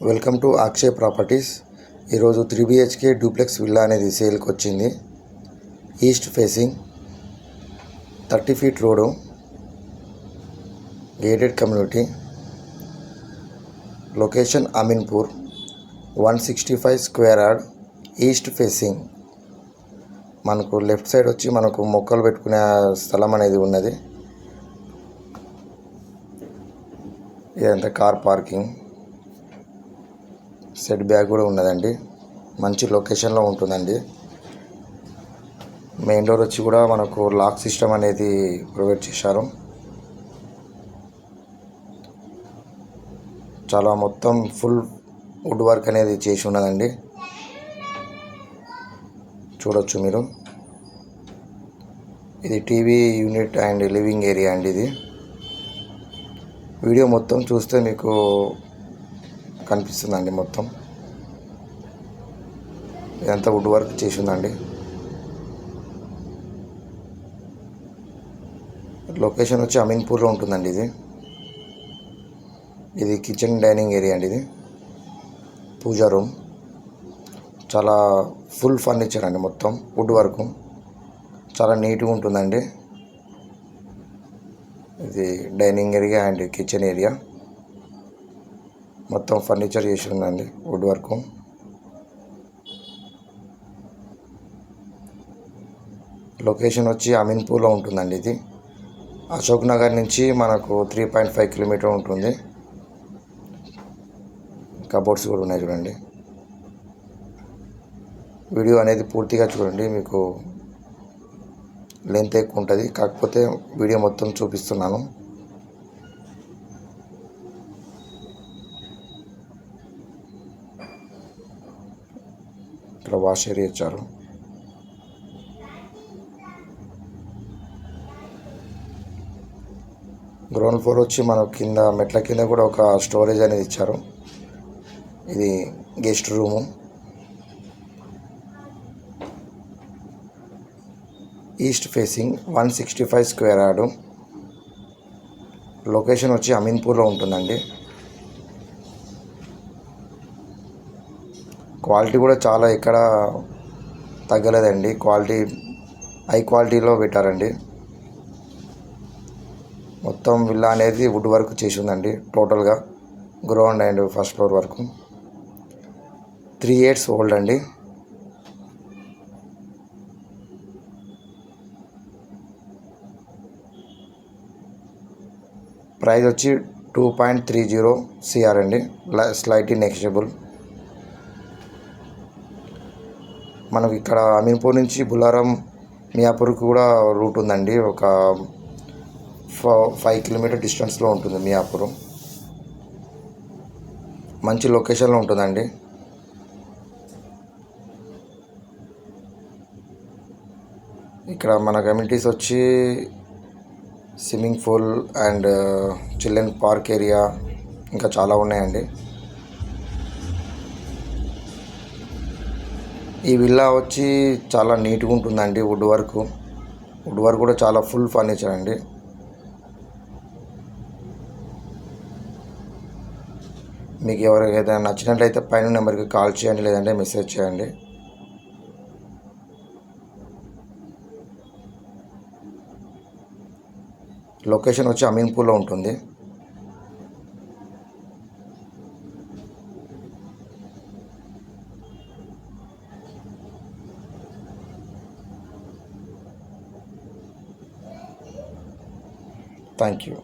Welcome to Akshay properties. ఈరోజు 3 BHK duplex villa అనేది సేల్కి వచ్చింది. East facing 30 feet road, gated community, location Ameenpur, 165 square yard, east facing. మనకు left side వచ్చి మనకు మొక్కలు పెట్టుకునే స్థలం అనేది ఉన్నది. ఇదంతా కార్ పార్కింగ్, సెట్ బ్యాక్ కూడా ఉన్నదండి. మంచి లొకేషన్లో ఉంటుందండి. మెయిన్ డోర్ వచ్చి కూడా మనకు లాక్ సిస్టమ్ అనేది ప్రొవైడ్ చేశారు. చాలా మొత్తం ఫుల్ వుడ్ వర్క్ అనేది చేసి ఉన్నదండి. చూడొచ్చు మీరు. ఇది TV unit and living area అండి. ఇది వీడియో మొత్తం చూస్తే మీకు కనిపిస్తుందండి. మొత్తం ఇదంతా వుడ్ వర్క్ చేసి ఉందండి. లొకేషన్ వచ్చి అమీన్పూర్లో ఉంటుందండి. ఇది కిచెన్ డైనింగ్ ఏరియా అండి. ఇది పూజా రూమ్. చాలా ఫుల్ ఫర్నిచర్ అండి. మొత్తం వుడ్ వర్క్ చాలా నీట్గా ఉంటుందండి. ఇది dining area and kitchen area. మొత్తం ఫర్నిచర్ చేసి ఉందండి. Wood work. లొకేషన్ వచ్చి అమీన్పూర్లో ఉంటుందండి. ఇది అశోక్ నగర్ నుంచి మనకు 3.5 కిలోమీటర్ ఉంటుంది. కబోర్డ్స్ కూడా ఉన్నాయి చూడండి. వీడియో అనేది పూర్తిగా చూడండి. మీకు లెంత్ ఎక్కువ ఉంటుంది, కాకపోతే వీడియో మొత్తం చూపిస్తున్నాను. ఇక్కడ వాష్ ఏరియా ఇచ్చారు. గ్రౌండ్ ఫ్లోర్ వచ్చి మనకు కింద మెట్ల కింద కూడా ఒక స్టోరేజ్ అనేది ఇచ్చారు. ఇది guest room. East facing 165 square yard. Location వచ్చి అమీన్పూర్లో ఉంటుందండి. క్వాలిటీ కూడా చాలా ఎక్కడ తగ్గలేదండి. క్వాలిటీ హై క్వాలిటీలో పెట్టారండి. మొత్తం విల్లా అనేది వుడ్ వర్క్ చేసి ఉందండి. టోటల్గా గ్రౌండ్ అండ్ ఫస్ట్ ఫ్లోర్ వరకు 3 years ఓల్డ్ అండి. ప్రైస్ వచ్చి 2.30 CR అండి. Slightly negotiable. మనకు ఇక్కడ అమీన్పూర్ నుంచి బుల్లారం మియాపూర్కి కూడా రూట్ ఉందండి. ఒక 5 కిలోమీటర్ డిస్టెన్స్లో ఉంటుంది మియాపూర్. మంచి లొకేషన్లో ఉంటుందండి. ఇక్కడ మన కమ్యూనిటీస్ వచ్చి swimming pool and children park area ఇంకా చాలా ఉన్నాయండి. ఈ విల్లా వచ్చి చాలా నీట్గా ఉంటుందండి. వుడ్ వర్క్ కూడా చాలా ఫుల్ ఫర్నిచర్ అండి. మీకు ఎవరికైతే నచ్చినట్లయితే పైన నెంబర్కి కాల్ చేయండి, లేదంటే మెసేజ్ చేయండి. లొకేషన్ వచ్చి అమీన్పూర్లో ఉంటుంది. Thank you.